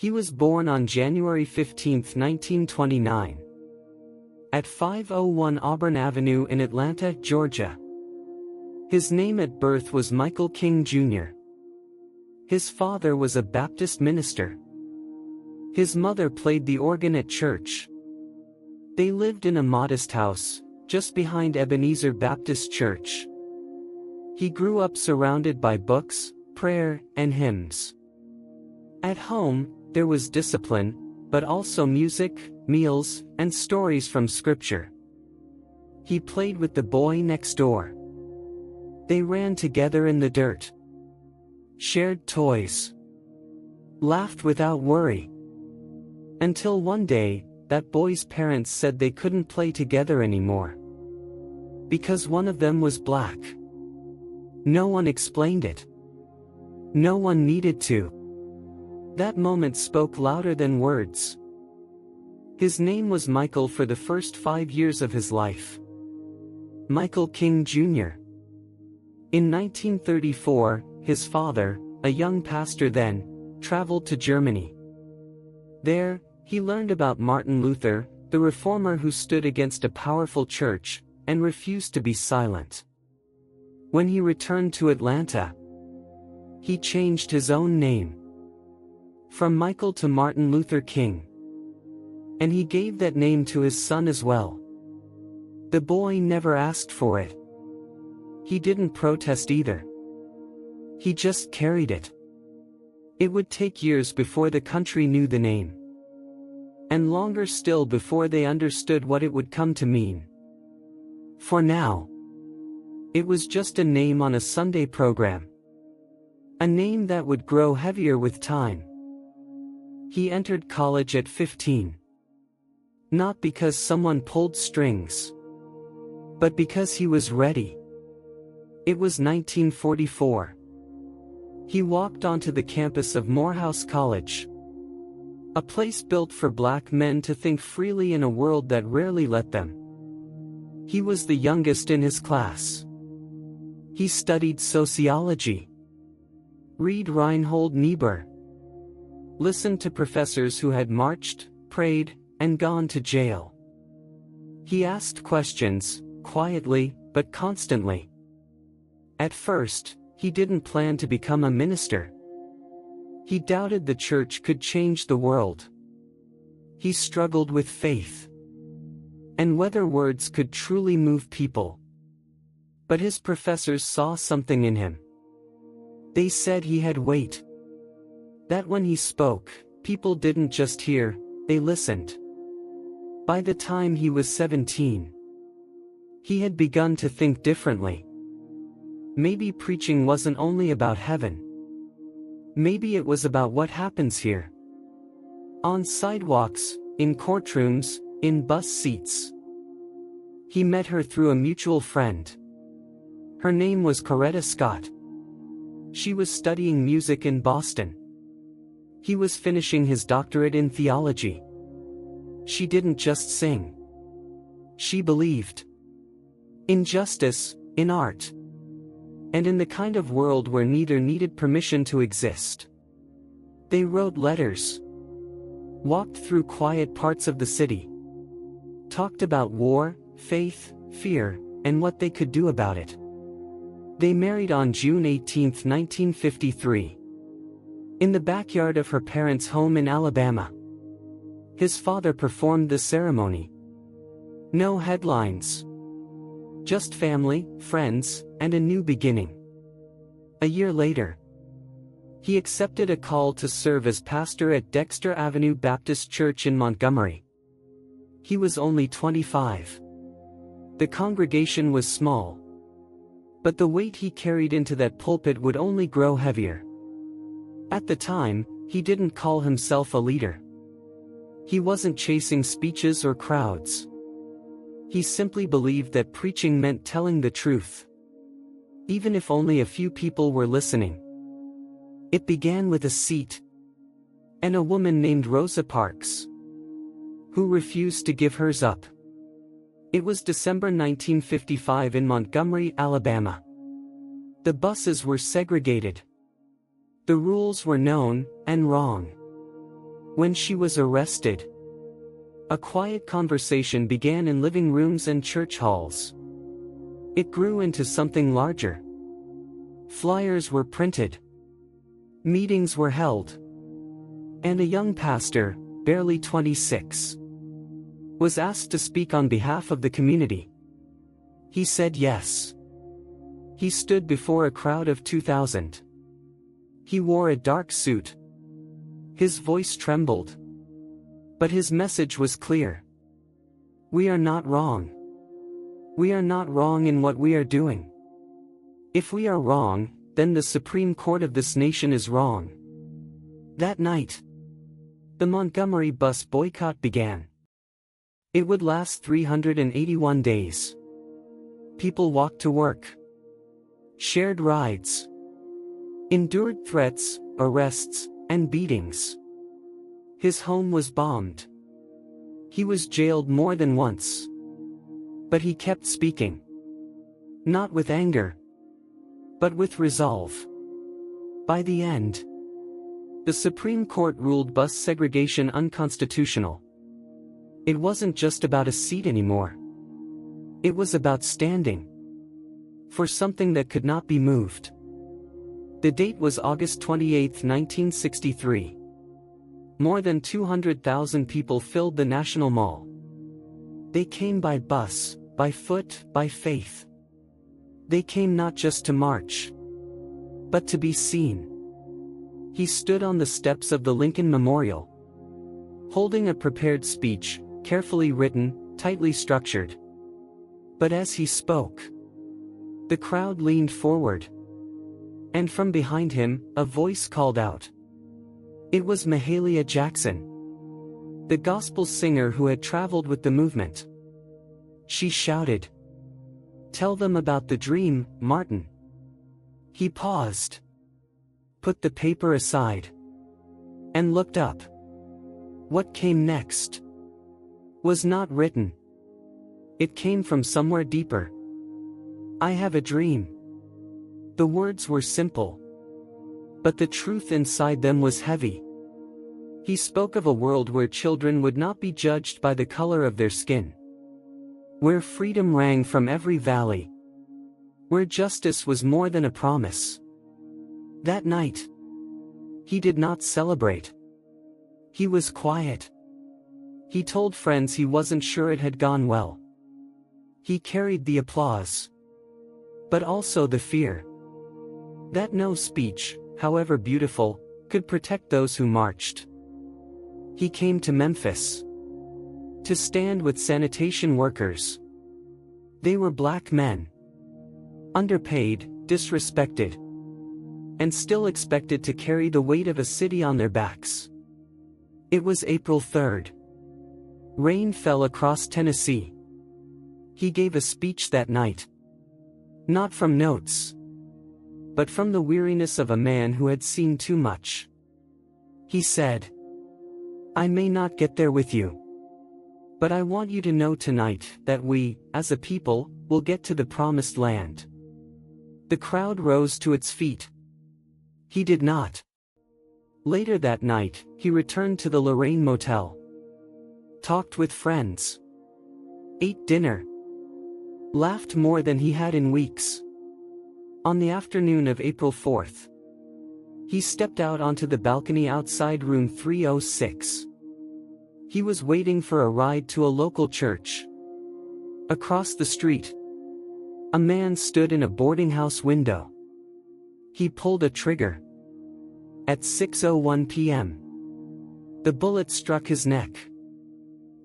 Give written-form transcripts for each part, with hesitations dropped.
He was born on January 15, 1929, at 501 Auburn Avenue in Atlanta, Georgia. His name at birth was Michael King Jr. His father was a Baptist minister. His mother played the organ at church. They lived in a modest house, just behind Ebenezer Baptist Church. He grew up surrounded by books, prayer, and hymns. At home, there was discipline, but also music, meals, and stories from Scripture. He played with the boy next door. They ran together in the dirt, shared toys, laughed without worry. Until one day, that boy's parents said they couldn't play together anymore, because one of them was black. No one explained it. No one needed to. That moment spoke louder than words. His name was Michael for the first 5 years of his life. Michael King Jr. In 1934, his father, a young pastor then, traveled to Germany. There, he learned about Martin Luther, the reformer who stood against a powerful church, and refused to be silent. When he returned to Atlanta, he changed his own name from Michael to Martin Luther King. And he gave that name to his son as well. The boy never asked for it. He didn't protest either. He just carried it. It would take years before the country knew the name, and longer still before they understood what it would come to mean. For now, it was just a name on a Sunday program. A name that would grow heavier with time. He entered college at 15. Not because someone pulled strings, but because he was ready. It was 1944. He walked onto the campus of Morehouse College, a place built for black men to think freely in a world that rarely let them. He was the youngest in his class. He studied sociology. Read Reinhold Niebuhr. Listened to professors who had marched, prayed, and gone to jail. He asked questions, quietly, but constantly. At first, he didn't plan to become a minister. He doubted the church could change the world. He struggled with faith, and whether words could truly move people. But his professors saw something in him. They said he had weight. That when he spoke, people didn't just hear, they listened. By the time he was 17, he had begun to think differently. Maybe preaching wasn't only about heaven. Maybe it was about what happens here. On sidewalks, in courtrooms, in bus seats. He met her through a mutual friend. Her name was Coretta Scott. She was studying music in Boston. He was finishing his doctorate in theology. She didn't just sing. She believed in justice, in art, and in the kind of world where neither needed permission to exist. They wrote letters, walked through quiet parts of the city, talked about war, faith, fear, and what they could do about it. They married on June 18, 1953. In the backyard of her parents' home in Alabama. His father performed the ceremony. No headlines. Just family, friends, and a new beginning. A year later, he accepted a call to serve as pastor at Dexter Avenue Baptist Church in Montgomery. He was only 25. The congregation was small, but the weight he carried into that pulpit would only grow heavier. At the time, he didn't call himself a leader. He wasn't chasing speeches or crowds. He simply believed that preaching meant telling the truth, even if only a few people were listening. It began with a seat, and a woman named Rosa Parks, who refused to give hers up. It was December 1955 in Montgomery, Alabama. The buses were segregated. The rules were known, and wrong. When she was arrested, a quiet conversation began in living rooms and church halls. It grew into something larger. Flyers were printed. Meetings were held. And a young pastor, barely 26, was asked to speak on behalf of the community. He said yes. He stood before a crowd of 2,000. He wore a dark suit. His voice trembled. But his message was clear. We are not wrong. We are not wrong in what we are doing. If we are wrong, then the Supreme Court of this nation is wrong. That night, the Montgomery bus boycott began. It would last 381 days. People walked to work, shared rides, endured threats, arrests, and beatings. His home was bombed. He was jailed more than once. But he kept speaking. Not with anger, but with resolve. By the end, the Supreme Court ruled bus segregation unconstitutional. It wasn't just about a seat anymore. It was about standing for something that could not be moved. The date was August 28, 1963. More than 200,000 people filled the National Mall. They came by bus, by foot, by faith. They came not just to march, but to be seen. He stood on the steps of the Lincoln Memorial, holding a prepared speech, carefully written, tightly structured. But as he spoke, the crowd leaned forward, and from behind him, a voice called out. It was Mahalia Jackson, the gospel singer who had traveled with the movement. She shouted, "Tell them about the dream, Martin." He paused, put the paper aside, and looked up. What came next was not written. It came from somewhere deeper. I have a dream. The words were simple, but the truth inside them was heavy. He spoke of a world where children would not be judged by the color of their skin, where freedom rang from every valley, where justice was more than a promise. That night, he did not celebrate. He was quiet. He told friends he wasn't sure it had gone well. He carried the applause, but also the fear that no speech, however beautiful, could protect those who marched. He came to Memphis to stand with sanitation workers. They were black men, underpaid, disrespected, and still expected to carry the weight of a city on their backs. It was April 3rd. Rain fell across Tennessee. He gave a speech that night. Not from notes, but from the weariness of a man who had seen too much. He said, I may not get there with you, but I want you to know tonight that we, as a people, will get to the promised land. The crowd rose to its feet. He did not. Later that night, he returned to the Lorraine Motel, talked with friends, ate dinner, laughed more than he had in weeks. On the afternoon of April 4th, he stepped out onto the balcony outside room 306. He was waiting for a ride to a local church. Across the street, a man stood in a boarding house window. He pulled a trigger. At 6:01 p.m., the bullet struck his neck.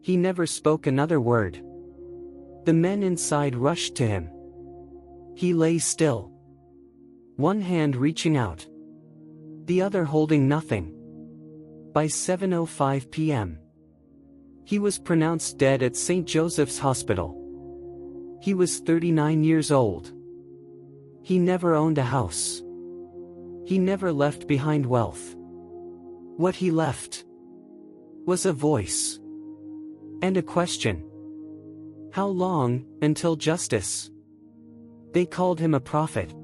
He never spoke another word. The men inside rushed to him. He lay still, one hand reaching out, the other holding nothing. By 7:05 p.m., he was pronounced dead at St. Joseph's Hospital. He was 39 years old. He never owned a house. He never left behind wealth. What he left was a voice and a question. How long until justice? They called him a prophet,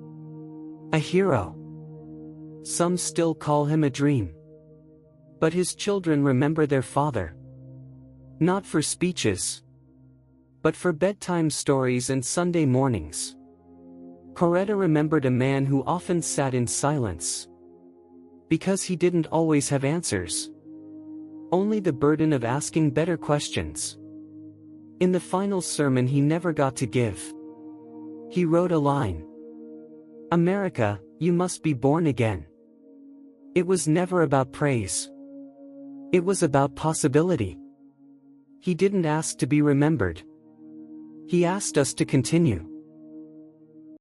a hero. Some still call him a dream. But his children remember their father. Not for speeches, but for bedtime stories and Sunday mornings. Coretta remembered a man who often sat in silence. Because he didn't always have answers. Only the burden of asking better questions. In the final sermon he never got to give, he wrote a line. "America, you must be born again." It was never about praise. It was about possibility. He didn't ask to be remembered. He asked us to continue.